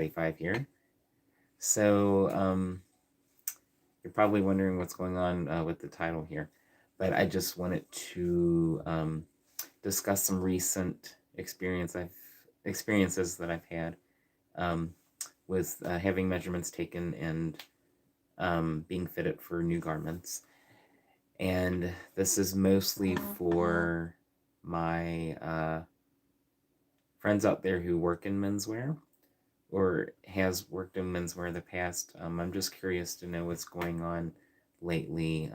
45 here. So you're probably wondering what's going on with the title here, but I just wanted to discuss some recent experiences that I've had um, with having measurements taken and being fitted for new garments. And this is mostly for my friends out there who work in menswear or has worked in menswear in the past. I'm just curious to know what's going on lately.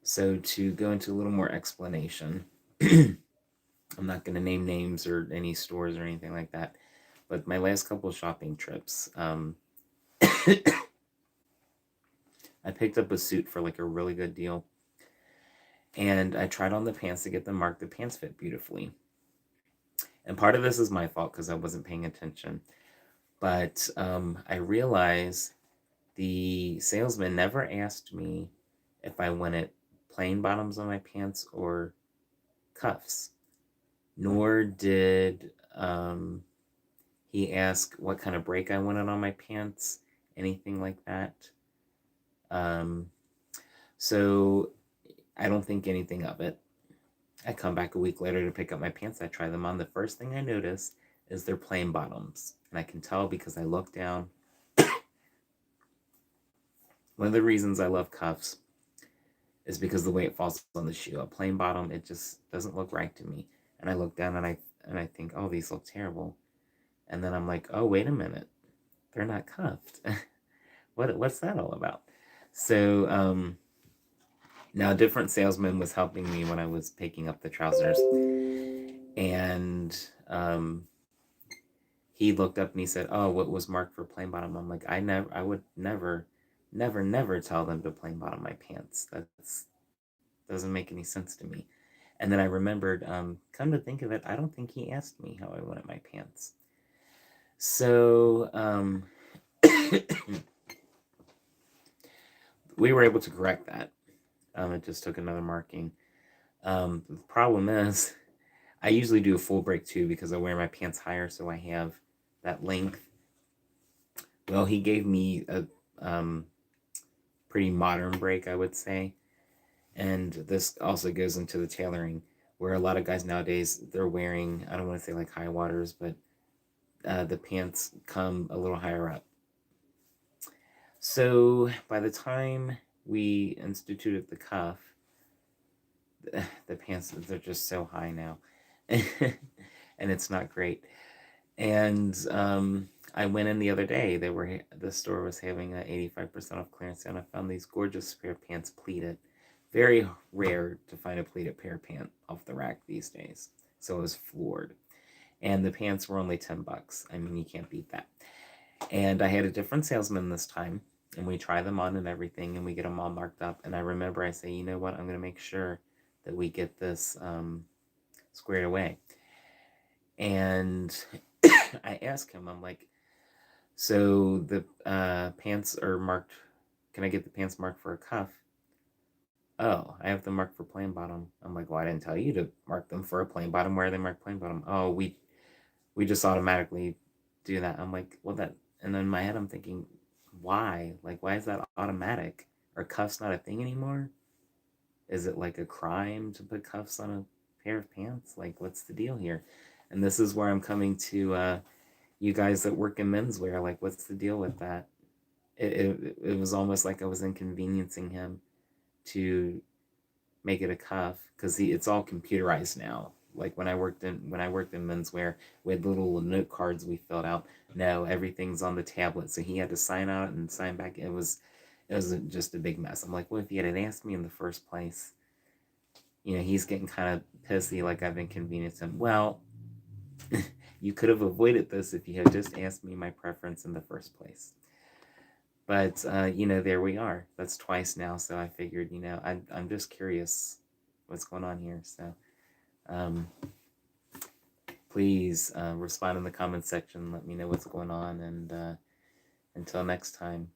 So to go into a little more explanation, I'm not going to name names or any stores or anything like that, but my last couple of shopping trips, I picked up a suit for like a really good deal, and I tried on the pants to get them marked. The pants fit beautifully. And part of this is my fault because I wasn't paying attention. But I realized the salesman never asked me if I wanted plain bottoms on my pants or cuffs, nor did he ask what kind of break I wanted on my pants, anything like that. Um, so I don't think anything of it. I come back a week later to pick up my pants. I try them on. The first thing I notice is they're plain bottoms. And I can tell because I look down. One of the reasons I love cuffs is because the way it falls on the shoe. A plain bottom, it just doesn't look right to me. And I look down and I think, oh, these look terrible. And then I'm like, oh, wait a minute. They're not cuffed. What's that all about? So now a different salesman was helping me when I was picking up the trousers. And he looked up and he said, oh, what was marked for plain bottom? I'm like, I would never tell them to plain bottom my pants. That doesn't make any sense to me. And then I remembered, come to think of it, I don't think he asked me how I wanted my pants. So we were able to correct that. It just took another marking. The problem is, I usually do a full break too because I wear my pants higher, so I have that length. Well, he gave me a pretty modern break, I would say. And this also goes into the tailoring, where a lot of guys nowadays, they're wearing, I don't want to say like high waters, but the pants come a little higher up. So by the time we instituted the cuff, the pants, they're just so high now. And it's not great. And I went in the other day. The store was having an 85% off clearance, and I found these gorgeous pair of pants pleated. Very rare to find a pleated pair of pants off the rack these days. So I was floored. And the pants were only $10. I mean, you can't beat that. And I had a different salesman this time, and we try them on and everything, and we get them all marked up. And I remember I say, you know what? I'm going to make sure that we get this squared away. And I ask him, I'm like, so the pants are marked, can I get the pants marked for a cuff? Oh, I have them marked for plain bottom. I'm like, well, I didn't tell you to mark them for a plain bottom. Where are they marked plain bottom? Oh, we just automatically do that. I'm like, well, that, and in my head I'm thinking, why? Like, why is that automatic? Are cuffs not a thing anymore? Is it like a crime to put cuffs on a pair of pants? Like, what's the deal here? And this is where I'm coming to you guys that work in menswear. Like, what's the deal with that? It was almost like I was inconveniencing him to make it a cuff because it's all computerized now. Like when I worked in menswear, we had little note cards we filled out. No, everything's on the tablet, so he had to sign out and sign back. It was just a big mess. I'm like, well, if he had asked me in the first place, he's getting kind of pissy, like I've inconvenienced him. Well, you could have avoided this if you had just asked me my preference in the first place. But there we are. That's twice now, so I figured, I'm just curious what's going on here. So please respond in the comment section. Let me know what's going on, and until next time.